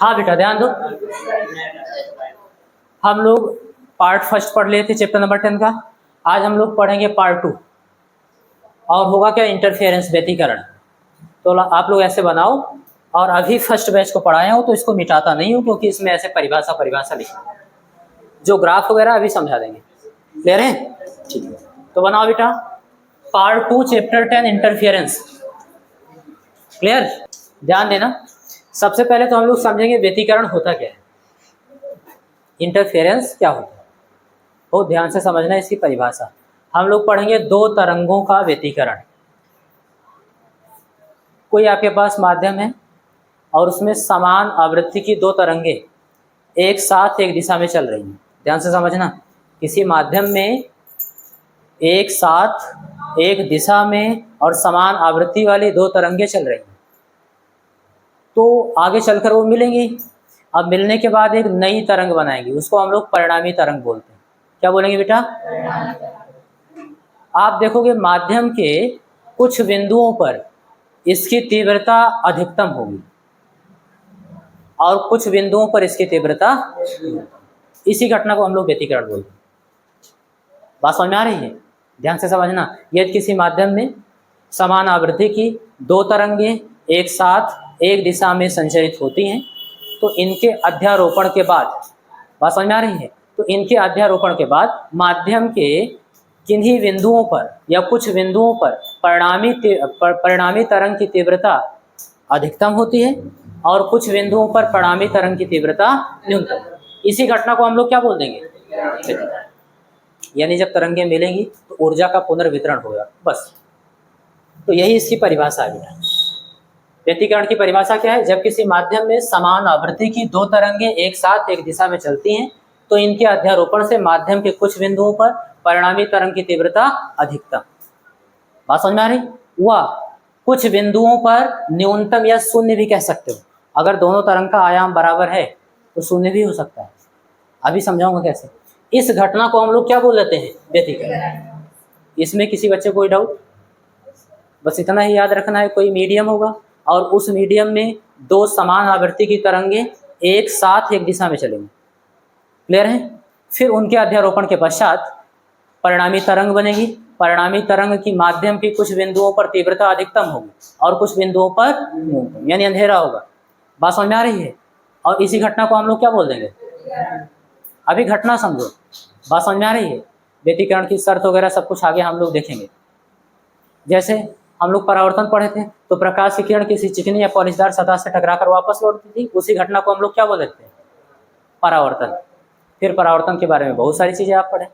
हाँ बेटा ध्यान दो, हम लोग पार्ट फर्स्ट पढ़ लिए थे चैप्टर नंबर 10 का। आज हम लोग पढ़ेंगे पार्ट 2 और होगा क्या, इंटरफेरेंस, व्यतिकरण। तो आप लोग ऐसे बनाओ, और अभी फर्स्ट बैच को पढ़ाया हूँ तो इसको मिटाता नहीं हूँ, क्योंकि इसमें ऐसे परिभाषा लिखी, जो ग्राफ वगैरह अभी समझा देंगे। क्लियर है? ठीक है, तो बनाओ बेटा पार्ट 2 चैप्टर 10 इंटरफेरेंस। क्लियर? ध्यान देना, सबसे पहले तो हम लोग समझेंगे व्यतिकरण होता क्या है, इंटरफेरेंस क्या होता है। बहुत ध्यान से समझना इसकी परिभाषा। हम लोग पढ़ेंगे दो तरंगों का व्यतिकरण। कोई आपके पास माध्यम है और उसमें समान आवृत्ति की दो तरंगे एक साथ एक दिशा में चल रही हैं। ध्यान से समझना, किसी माध्यम में एक साथ एक दिशा में और समान आवृत्ति वाली दो तरंगे चल रही हैं, तो आगे चलकर वो मिलेंगी। अब मिलने के बाद एक नई तरंग बनाएंगी, उसको हम लोग परिणामी तरंग बोलते हैं। क्या बोलेंगे बेटा? आप देखोगे माध्यम के कुछ बिंदुओं पर इसकी तीव्रता अधिकतम होगी और कुछ बिंदुओं पर इसकी तीव्रता, इसी घटना को हम लोग व्यतिकरण बोलते हैं। बात समझ में आ रही है? ध्यान से समझना, यदि किसी माध्यम में समान आवृत्ति की दो तरंगें एक साथ एक दिशा में संचरित होती हैं, तो इनके अध्यारोपण के बाद, बात समझ में आ रही है, तो इनके अध्यारोपण के बाद माध्यम के किन्हीं बिंदुओं पर या कुछ बिंदुओं पर परिणामी तरंग की तीव्रता अधिकतम होती है और कुछ बिंदुओं पर परिणामी तरंग की तीव्रता न्यूनतम। इसी घटना को हम लोग क्या बोल देंगे? यानी जब तरंगें मिलेंगी तो ऊर्जा का पुनर्वितरण होगा, बस। तो यही इसकी परिभाषा है बेटा। व्यतिकरण की परिभाषा क्या है? जब किसी माध्यम में समान आवृत्ति की दो तरंगें एक साथ एक दिशा में चलती हैं, तो इनके अध्यारोपण से माध्यम के कुछ बिंदुओं पर परिणामी तरंग की तीव्रता अधिकतम, बात समझ में आ रही? वह कुछ बिंदुओं पर न्यूनतम या शून्य भी कह सकते हो। अगर दोनों तरंग का आयाम बराबर है तो शून्य भी हो सकता है। अभी समझाऊंगा कैसे। इस घटना को हम लोग क्या बोल देते हैं? व्यतिकरण। इसमें किसी बच्चे को कोई डाउट? बस इतना ही याद रखना है, कोई मीडियम होगा और उस मीडियम में दो समान आवृत्ति की तरंगें एक साथ एक दिशा में चलेंगी। क्लियर है? फिर उनके अध्यारोपण के पश्चात परिणामी तरंग बनेगी। परिणामी तरंग की माध्यम के कुछ बिंदुओं पर तीव्रता अधिकतम होगी और कुछ बिंदुओं पर न्यूनतम, यानी अंधेरा होगा। बात समझ में आ रही है? और इसी घटना को हम लोग क्या बोल देंगे? अभी घटना समझो, बात समझ में आ रही है? व्यतिकरण की शर्त वगैरह सब कुछ आगे हम लोग देखेंगे। जैसे हम लोग परावर्तन पढ़े थे, तो प्रकाश की किरण किसी चिकनी या पॉलिशदार सतह से टकराकर वापस लौटती थी, उसी घटना को हम लोग क्या बोल देते हैं? परावर्तन। फिर परावर्तन के बारे में बहुत सारी चीजें आप पढ़े।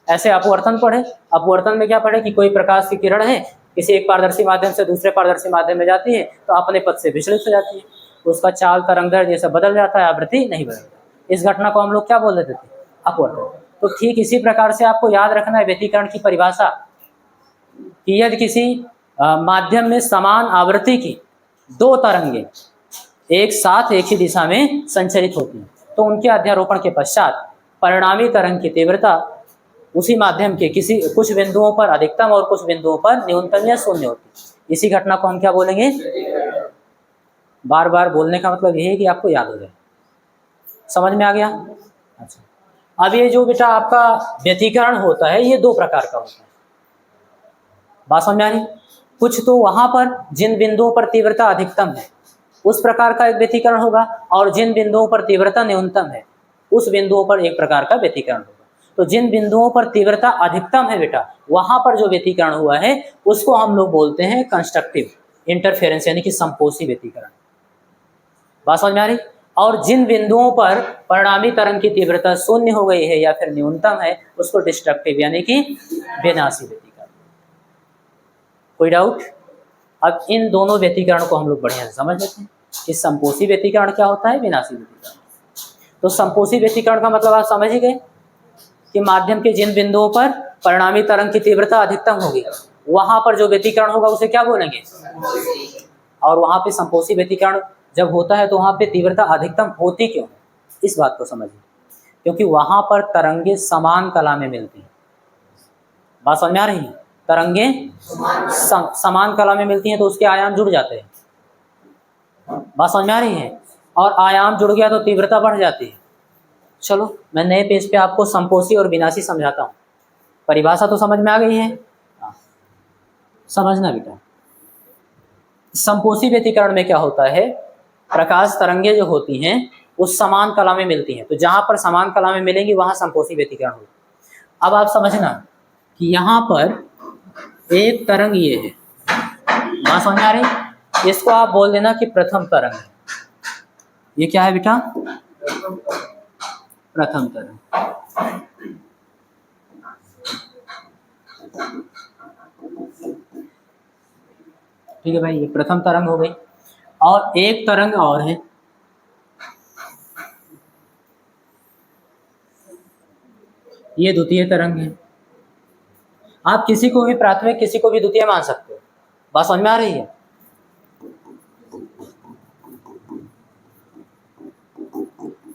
ऐसे अपवर्तन पढ़े। अपवर्तन में क्या पढ़े कि कोई प्रकाश की किरण है, किसी एक पारदर्शी माध्यम से दूसरे पारदर्शी माध्यम में जाती है तो अपने पथ से विचलित हो जाती है, उसका चाल तरंगदैर्घ्य जैसा बदल जाता है, आवृत्ति नहीं बदलती। इस घटना को हम लोग क्या बोल देते थे? अपवर्तन। तो ठीक इसी प्रकार से आपको याद रखना है व्यतिकरण की परिभाषा, कि यदि किसी माध्यम में समान आवृत्ति की दो तरंगें एक साथ एक ही दिशा में संचरित होती हैं, तो उनके अध्यारोपण के पश्चात परिणामी तरंग की तीव्रता उसी माध्यम के किसी कुछ बिंदुओं पर अधिकतम और कुछ बिंदुओं पर न्यूनतम या शून्य होती। इसी घटना को हम क्या बोलेंगे? बार बार बोलने का मतलब यही है कि आपको याद हो जाए। समझ में आ गया? अच्छा, अब ये जो बेटा आपका व्यतिकरण होता है, ये दो प्रकार का होता है। बात समझ में आ रही? कुछ तो वहां पर जिन बिंदुओं पर तीव्रता अधिकतम है उस प्रकार का एक व्यतिकरण होगा, और जिन बिंदुओं पर तीव्रता न्यूनतम है उस बिंदुओं पर एक प्रकार का व्यतिकरण होगा। तो जिन बिंदुओं पर तीव्रता अधिकतम है बेटा, वहां पर जो व्यतिकरण हुआ है उसको हम लोग बोलते हैं कंस्ट्रक्टिव इंटरफेरेंस, यानी कि संपोषी व्यतिकरण। बात समझ में आ रही? और जिन बिंदुओं पर परिणामी तरंग की तीव्रता शून्य हो गई है या फिर न्यूनतम है, उसको डिस्ट्रक्टिव यानी कि विनाशी व्यतिकरण। कोई डाउट? अब इन दोनों व्यतिकरण को हम लोग बढ़िया से समझ लेते हैं कि संपोषी व्यतिकरण क्या होता है, विनाशी व्यतिकरण। तो संपोषी व्यतिकरण का मतलब आप समझ ही गए कि माध्यम के जिन बिंदुओं पर परिणामी तरंग की तीव्रता अधिकतम होगी, वहां पर जो व्यतिकरण होगा उसे क्या बोलेंगे? और वहां पे संपोषी व्यतिकरण जब होता है तो वहां पे तीव्रता अधिकतम होती क्यों? इस बात को समझिए, क्योंकि वहां पर तरंगे समान कला में मिलती हैं। बात समझ में आ रही है? तरंगें समान कला में मिलती हैं तो उसके आयाम जुड़ जाते हैं। बात समझ में आ रही है? और आयाम जुड़ गया तो तीव्रता बढ़ जाती है। चलो मैं नए पेज पे आपको संपोषी और विनाशी समझाता हूँ। परिभाषा तो समझ में आ गई है? हाँ, समझना बेटा। संपोषी व्यतिकरण में क्या होता है, प्रकाश तरंगे जो होती हैं उस समान कला में मिलती हैं, तो जहां पर समान कला में मिलेंगी वहां संपोषी व्यतिकरण होगा। अब आप समझना कि यहाँ पर एक तरंग ये है, बात समझ आ रही? इसको आप बोल देना कि प्रथम तरंग है। ये क्या है बेटा? प्रथम तरंग। ठीक है भाई, ये प्रथम तरंग हो गई। और एक तरंग और है, ये द्वितीय तरंग है। आप किसी को भी प्राथमिक किसी को भी द्वितीय मान सकते हो। बात समझ में आ रही है?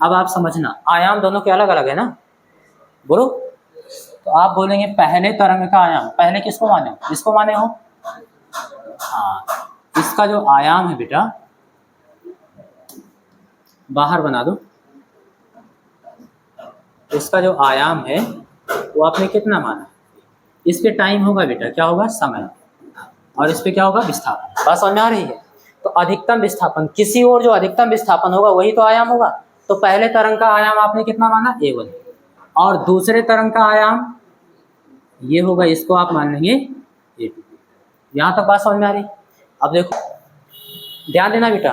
अब आप समझना, आयाम दोनों के अलग अलग है ना, बोलो। तो आप बोलेंगे पहले तरंग का आयाम, पहले किसको माने? इसको माने हो? हाँ, इसका जो आयाम है बेटा, बाहर बना दो। इसका जो आयाम है वो आपने कितना माना? इस पे टाइम होगा बेटा, क्या होगा? समय। और इस पे क्या होगा? विस्थापन। बात समझ में आ रही है? तो अधिकतम विस्थापन, किसी और जो अधिकतम विस्थापन होगा वही तो आयाम होगा। तो पहले तरंग का आयाम आपने कितना माना? A1। और दूसरे तरंग का आयाम ये होगा, इसको आप मान लेंगे A2। यहाँ तक बात समझ में आ रही? अब देखो, ध्यान देना बेटा,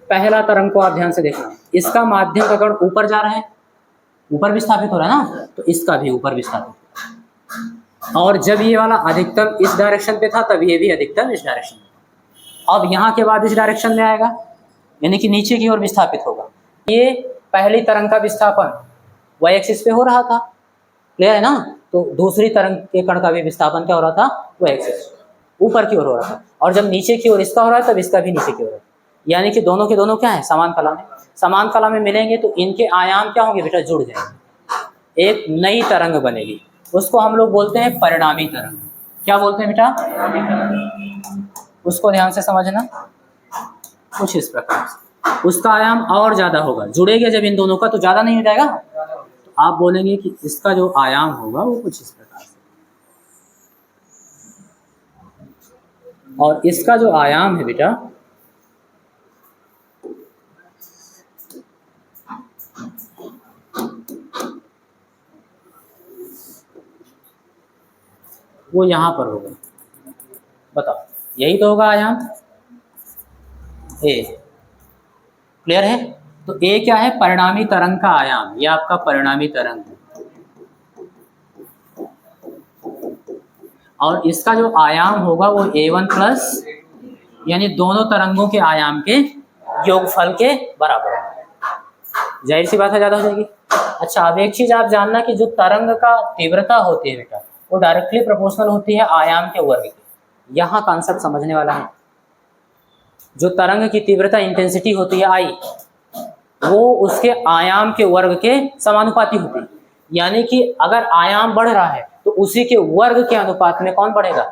पहला तरंग को आप ध्यान से देखना, इसका माध्यम का कण ऊपर जा रहा है, ऊपर विस्थापित हो रहा है ना, तो इसका भी ऊपर विस्थापित। और जब ये वाला अधिकतम इस डायरेक्शन पे था तब ये भी अधिकतम इस डायरेक्शन में। अब यहाँ के बाद इस डायरेक्शन में आएगा, यानी कि नीचे की ओर विस्थापित होगा। ये पहली तरंग का विस्थापन y एक्सिस पे हो रहा था, क्लियर है ना? तो दूसरी तरंग के कण का भी विस्थापन क्या हो रहा था? y एक्सिस ऊपर की ओर हो रहा था। और जब नीचे की ओर इसका हो रहा है तब इसका भी नीचे की ओर है, यानी कि दोनों के दोनों क्या है? समान कला में। समान कला में मिलेंगे तो इनके आयाम क्या होंगे बेटा? जुड़ जाएंगे, एक नई तरंग बनेगी। उसको हम लोग बोलते हैं परिणामी तरंग। क्या बोलते हैं बेटा? उसको ध्यान से समझना, कुछ इस प्रकार से। उसका आयाम और ज्यादा होगा, जुड़ेगा जब इन दोनों का तो ज्यादा नहीं हो जाएगा। तो आप बोलेंगे कि इसका जो आयाम होगा वो कुछ इस प्रकार से, और इसका जो आयाम है बेटा वो यहाँ पर होगा। बताओ, यही तो होगा आयाम ए, क्लियर है? तो ए क्या है? परिणामी तरंग का आयाम, ये आपका परिणामी तरंग है। और इसका जो आयाम होगा वो A1 प्लस, यानी दोनों तरंगों के आयाम के योगफल के बराबर है। जाहिर सी बात है, ज्यादा हो जाएगी। अच्छा, अब एक चीज आप जानना कि जो तरंग का तीव्रता होती है बेटा वो डायरेक्टली प्रोपोर्शनल होती है आयाम के वर्ग के। यहाँ कॉन्सेप्ट समझने वाला है। जो तरंग की तीव्रता इंटेंसिटी होती है I, वो उसके आयाम के वर्ग के समानुपाती होती है। यानी कि अगर आयाम बढ़ रहा है तो उसी के वर्ग के अनुपात में कौन बढ़ेगा?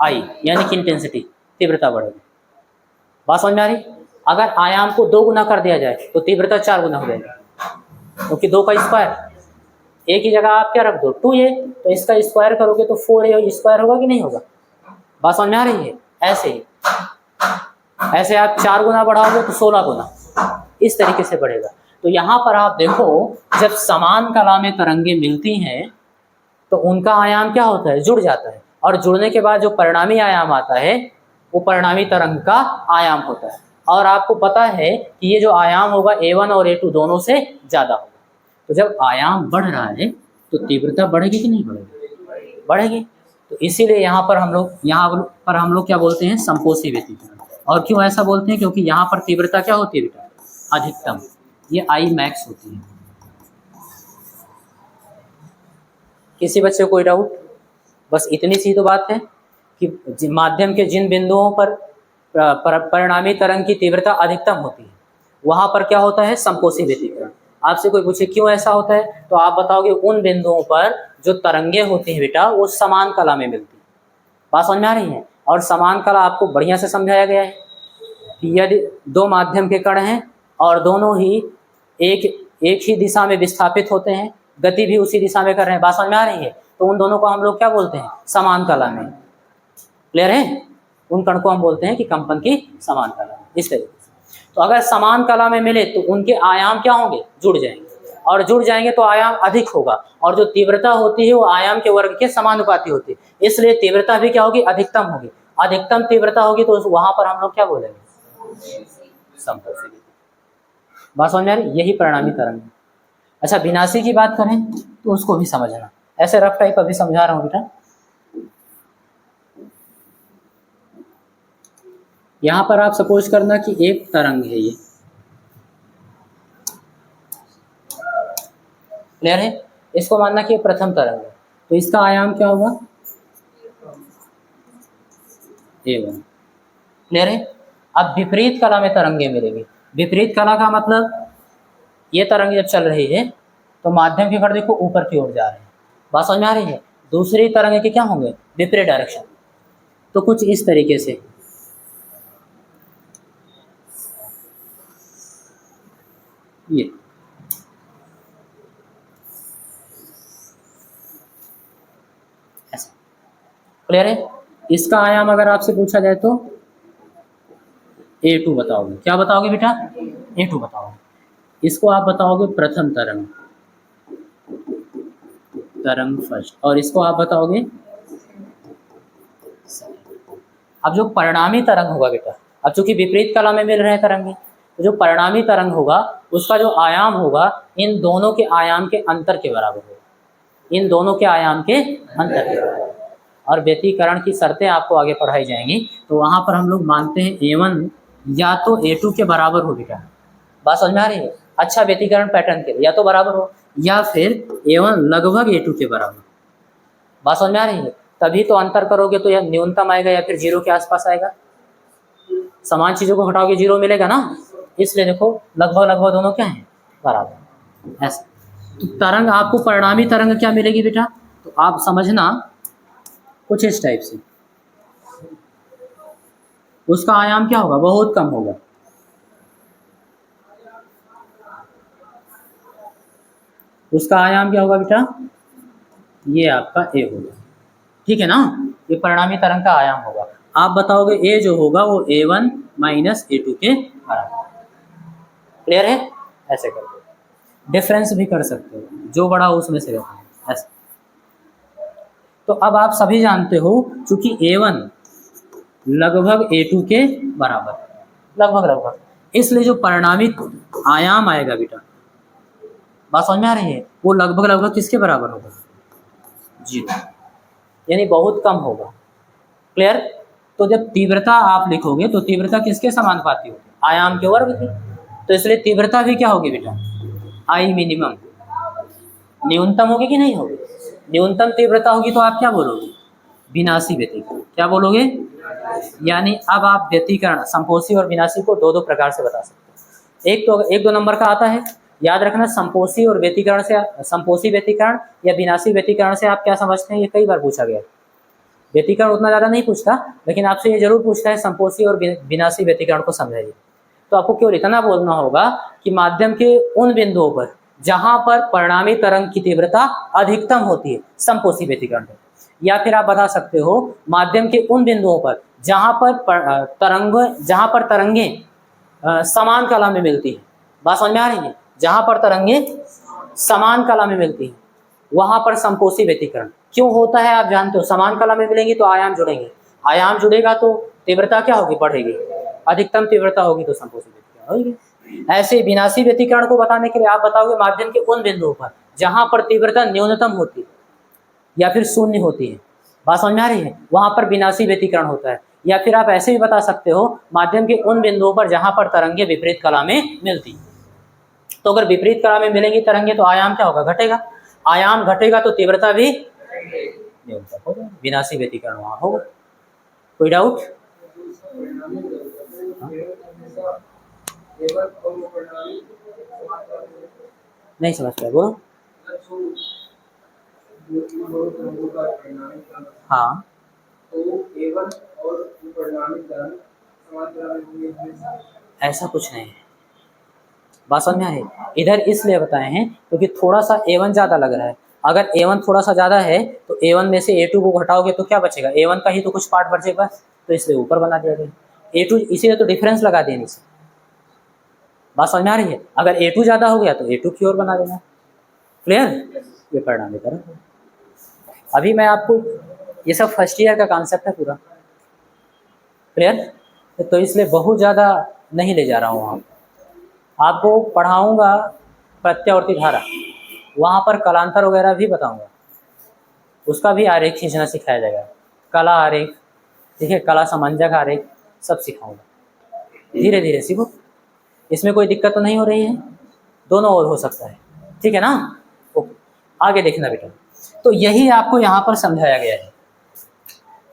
I, यानी कि इंटेंसिटी, तीव्रता बढ़ेगी। बात समझ में आ रही? अगर आयाम को 2 गुना कर दिया जाए तो तीव्रता 4 गुना हो जाएगी, क्योंकि 2 का स्क्वायर, एक ही जगह आप क्या रख दो 2a, तो इसका स्क्वायर करोगे तो 4a स्क्वायर होगा कि नहीं होगा? बात समझ में आ रही है? ऐसे ही, ऐसे आप 4 गुना बढ़ाओगे तो 16 गुना, इस तरीके से बढ़ेगा। तो यहाँ पर आप देखो, जब समान कला में तरंगे मिलती हैं तो उनका आयाम क्या होता है? जुड़ जाता है। और जुड़ने के बाद जो परिणामी आयाम आता है वो परिणामी तरंग का आयाम होता है। और आपको पता है कि ये जो आयाम होगा A1 और A2 दोनों से ज्यादा होगा। तो जब आयाम बढ़ रहा है तो तीव्रता बढ़ेगी कि नहीं बढ़ेगी? बढ़ेगी। तो इसीलिए यहाँ पर हम लोग क्या बोलते हैं? संपोषी व्यतिकरण। और क्यों ऐसा बोलते हैं? क्योंकि यहाँ पर तीव्रता क्या होती है बेटा? अधिकतम, ये I मैक्स होती है। किसी बच्चे को कोई डाउट? बस इतनी सी तो बात है कि माध्यम के जिन बिंदुओं पर परिणामी तरंग की तीव्रता अधिकतम होती है वहां पर क्या होता है? संपोषी व्यतिकरण। आपसे कोई पूछे क्यों ऐसा होता है, तो आप बताओगे उन बिंदुओं पर जो तरंगे होती हैं बेटा वो समान कला में मिलती है। बात समझ में आ रही है? और समान कला आपको बढ़िया से समझाया गया है। कि यदि दो माध्यम के कण हैं और दोनों ही एक ही दिशा में विस्थापित होते हैं, गति भी उसी दिशा में कर रहे हैं, बात समझ में आ रही है, तो उन दोनों को हम लोग क्या बोलते हैं, समान कला में। क्लियर है? उन कण को हम बोलते हैं कि कंपन की समान कला में, इस तरीके से। तो अगर समान कला में मिले तो उनके आयाम क्या होंगे, जुड़ जाएंगे, और जुड़ जाएंगे तो आयाम अधिक होगा, और जो तीव्रता होती है वो आयाम के वर्ग के समानुपाती होती है, इसलिए तीव्रता भी क्या होगी, अधिकतम होगी। अधिकतम तीव्रता होगी तो वहां पर हम लोग क्या बोलेंगे, समकोषी। बात समझ में आ रही? यही परिणामी तरंग है। अच्छा, विनाशी की बात करें तो उसको भी समझना, ऐसे रफ टाइप अभी समझा रहा हूँ बेटा। यहां पर आप सपोज करना कि एक तरंग है ये, क्लियर है? इसको मानना कि ये प्रथम तरंग है, तो इसका आयाम क्या होगा, A1। क्लियर है? अब विपरीत कला में तरंगे मिलेंगी। विपरीत कला का मतलब ये तरंग जब चल रही है तो माध्यम के कण देखो ऊपर की ओर जा रहे हैं, बात समझ में आ रही है? दूसरी तरंग के क्या होंगे, विपरीत डायरेक्शन। तो कुछ इस तरीके से ये ऐसा। क्लियर है? इसका आयाम अगर आपसे पूछा जाए तो A2 बताओगे। क्या बताओगे बेटा? A2 बताओगे। इसको आप बताओगे प्रथम तरंग, तरंग फर्स्ट, और इसको आप बताओगे। अब जो परिणामी तरंग होगा बेटा, अब चूंकि विपरीत कला में मिल रहे हैं तरंगे, तो जो परिणामी तरंग होगा उसका जो आयाम होगा इन दोनों के आयाम के अंतर के बराबर होगा, इन दोनों के आयाम के अंतर के बराबर। और व्यतिकरण की शर्तें आपको आगे पढ़ाई जाएंगी, तो वहां पर हम लोग मानते हैं A1 या तो A2 के बराबर हो बेटा। बात समझ में आ रही है? अच्छा व्यतिकरण पैटर्न के लिए या तो बराबर हो या फिर A1 लगभग A2 के बराबर। बात समझ में आ रही है? तभी तो अंतर करोगे तो यह न्यूनतम आएगा या फिर जीरो के आसपास आएगा। समान चीजों को हटाओगे जीरो मिलेगा ना, इसलिए देखो लगभग लगभग दोनों क्या है, बराबर। ऐसा तो तरंग आपको परिणामी तरंग क्या मिलेगी बेटा, तो आप समझना कुछ इस टाइप से। उसका आयाम क्या होगा, बहुत कम होगा। उसका आयाम क्या होगा बेटा, ये आपका A होगा, ठीक है ना? ये परिणामी तरंग का आयाम होगा। आप बताओगे A जो होगा वो A1 माइनस A2 के बराबर। क्लियर है? ऐसे कर दो, डिफरेंस भी कर सकते हो, जो बड़ा हो उसमें से रहता है ऐसे। तो अब आप सभी जानते हो चूंकि A1 लगभग A2 के बराबर, लगभग लगभग, इसलिए जो परिणामी आयाम आएगा बेटा, बात समझ में आ रही है, वो लगभग लगभग किसके बराबर होगा, जीरो, यानी बहुत कम होगा। क्लियर? तो जब तीव्रता आप लिखोगे तो तीव्रता किसके समानुपाती होगी, आयाम के वर्ग की, तो इसलिए तीव्रता भी क्या होगी बेटा, आई मिनिमम, न्यूनतम होगी कि नहीं होगी? न्यूनतम तीव्रता होगी तो आप क्या बोलोगे, विनाशी व्यतिकरण। क्या बोलोगे? यानी अब आप व्यतिकरण संपोषी और विनाशी को दो दो प्रकार से बता सकते हैं। एक तो एक दो नंबर का आता है, याद रखना, संपोषी और व्यतिकरण से, संपोषी व्यतिकरण या विनाशी व्यतिकरण से आप क्या समझते हैं, ये कई बार पूछा गया। व्यतिकरण उतना ज़्यादा नहीं पूछता, लेकिन आपसे ये जरूर पूछता है संपोषी और विनाशी व्यतिकरण को समझाइए। तो आपको केवल इतना बोलना होगा कि माध्यम के उन बिंदुओं पर जहां पर परिणामी तरंग की तीव्रता अधिकतम होती है, संपोषी व्यतिकरण है। या फिर आप बता सकते हो माध्यम के उन बिंदुओं पर जहां पर तरंगे समान कला में मिलती है। बात समझ में आ रही है? जहां पर तरंगे समान कला में मिलती है वहां पर संपोषी व्यतिकरण क्यों होता है, आप जानते हो। समान कला में मिलेंगी तो आयाम जुड़ेंगे, आयाम जुड़ेगा तो तीव्रता क्या होगी, बढ़ेगी, अधिकतम तीव्रता होगी तो संपोषी व्यतिकरण होगी। ऐसे विनाशी व्यतिकरण को बताने के लिए आप बताओगे माध्यम के उन बिंदुओं पर जहां पर तीव्रता न्यूनतम होती है या फिर शून्य होती है, बात समझ में आ रही है, वहां पर विनाशी व्यतिकरण होता है। या फिर आप ऐसे भी बता सकते हो माध्यम के उन बिंदुओं पर जहां पर तरंगे विपरीत कला में मिलती, तो अगर विपरीत कला में मिलेंगी तरंगे तो आयाम क्या होगा, घटेगा, आयाम घटेगा तो तीव्रता भी न्यूनतम हो जाएगी, विनाशी व्यतिकरण वहां होगा। कोई डाउट? नहीं समझ पाए, बोलो। हाँ, तो A1 और परिणामी तरंग ऐसा कुछ नहीं है। बात समझ में आई? इधर इसलिए बताए हैं क्योंकि थोड़ा सा A1 ज़्यादा लग रहा है। अगर A1 थोड़ा सा ज़्यादा है तो A1 में से A2 को घटाओगे तो क्या बचेगा? A1 का ही तो कुछ पार्ट बचेगा, तो इसलिए ऊपर बना दिया गया A2, इसीलिए तो डिफरेंस लगा दिया नीचे। बात समझ में आ रही है? अगर A2 ज़्यादा हो गया तो A2 की ओर बना देना। क्लियर? ये पढ़ना बेटा। अभी मैं आपको, ये सब फर्स्ट ईयर का कॉन्सेप्ट है पूरा। क्लियर? तो इसलिए बहुत ज़्यादा नहीं ले जा रहा हूँ वहाँ। आपको पढ़ाऊँगा प्रत्यावर्ती धारा, वहाँ पर कलांतर वगैरह भी बताऊँगा, उसका भी आरेख खींचना सिखाया जाएगा। कला आरेख, ठीक है, कला समंजक आरेख, सब सिखाऊंगा। धीरे धीरे सीखो, इसमें कोई दिक्कत तो नहीं हो रही है, दोनों ओर हो सकता है, ठीक है ना? ओके, आगे देखना बेटा। तो यही आपको यहाँ पर समझाया गया है।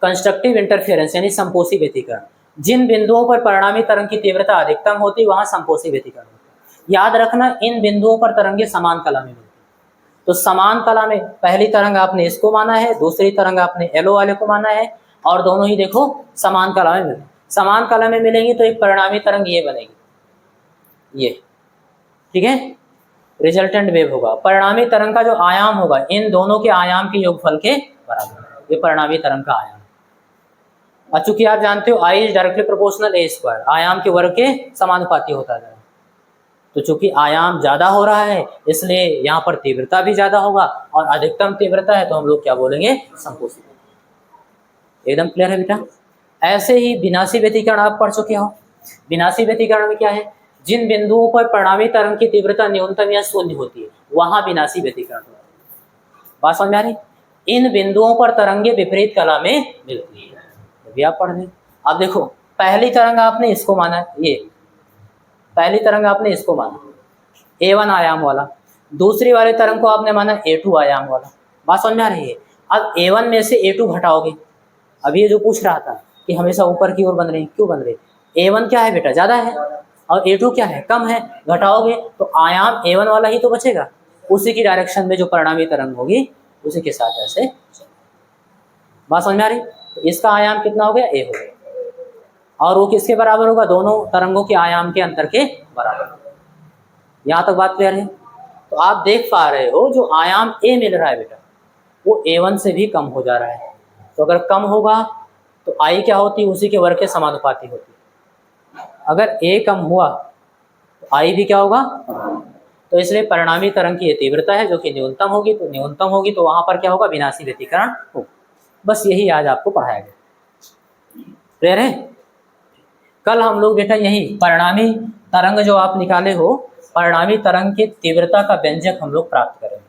कंस्ट्रक्टिव इंटरफेरेंस यानी संपोषी व्यतिकरण, जिन बिंदुओं पर परिणामी तरंग की तीव्रता अधिकतम होती वहाँ संपोषी व्यतिकरण होता है। याद रखना, इन बिंदुओं पर तरंगे समान कला में मिलती है। तो समान कला में पहली तरंग आपने इसको माना है, दूसरी तरंग आपने येलो वाले को माना है, और दोनों ही देखो समान कला में मिले। समान कला में मिलेंगी तो एक परिणामी तरंग ये बनेगी, ये, ठीक है, रिजल्टेंट वेव होगा। परिणामी तरंग का जो आयाम होगा इन दोनों के आयाम के योगफल के बराबर, ये परिणामी तरंग का आयाम। और चूंकि आप जानते हो I is directly proportional A square, आयाम के वर्ग के समानुपाती होता है। तो चूंकि आयाम ज्यादा हो रहा है इसलिए यहाँ पर तीव्रता भी ज्यादा होगा, और अधिकतम तीव्रता है तो हम लोग क्या बोलेंगे? संपोषी। एकदम क्लियर है बेटा? ऐसे ही विनाशी व्यतिकरण आप पढ़ चुके हो। विनाशी व्यतिकरण में क्या है? जिन बिंदुओं पर परिणामी तरंग की तीव्रता न्यूनतम या शून्य होती है वहां विनाशी व्यतिकरण होता है। बात समझ में आ रही? इन बिंदुओं पर तरंगे विपरीत कला में मिलती है, भी आप पढ़ लें। अब देखो, पहली तरंग आपने इसको माना, ये पहली तरंग आपने इसको माना A1 आयाम वाला, दूसरी वाले तरंग को आपने माना A2 आयाम वाला। बात समझ में आ रही है? अब A1 में से A2 घटाओगे, अब ये जो पूछ रहा था कि हमेशा ऊपर की ओर बन रही, क्यों बन रही? A1 क्या है बेटा? ज़्यादा है, और A2 क्या है? कम है। घटाओगे तो आयाम A1 वाला ही तो बचेगा, उसी की डायरेक्शन में जो परिणामी तरंग होगी उसी के साथ ऐसे। बात समझ में आ रही? तो इसका आयाम कितना हो गया? A हो गया, और वो किसके बराबर होगा? दोनों तरंगों के आयाम के अंतर के बराबर। यहाँ तक बात क्लियर है? तो आप देख पा रहे हो जो आयाम A मिल रहा है बेटा वो A1 से भी कम हो जा रहा है। तो अगर कम होगा तो I क्या होती? उसी के वर्ग के समानुपाती होती। अगर A कम हुआ तो I भी क्या होगा? तो इसलिए परिणामी तरंग की ये तीव्रता है जो कि न्यूनतम होगी, तो न्यूनतम होगी तो वहां पर क्या होगा? विनाशी व्यतिकरण होगा। बस यही आज आपको पढ़ाया गया। क्लियर है? कल हम लोग बेटा यही परिणामी तरंग जो आप निकाले हो, परिणामी तरंग की तीव्रता का व्यंजक हम लोग प्राप्त करेंगे,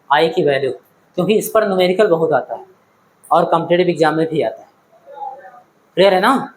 आई की वैल्यू, क्योंकि इस पर न्यूमेरिकल बहुत आता है और कॉम्पिटिटिव एग्जाम में भी आता है। क्लियर है ना?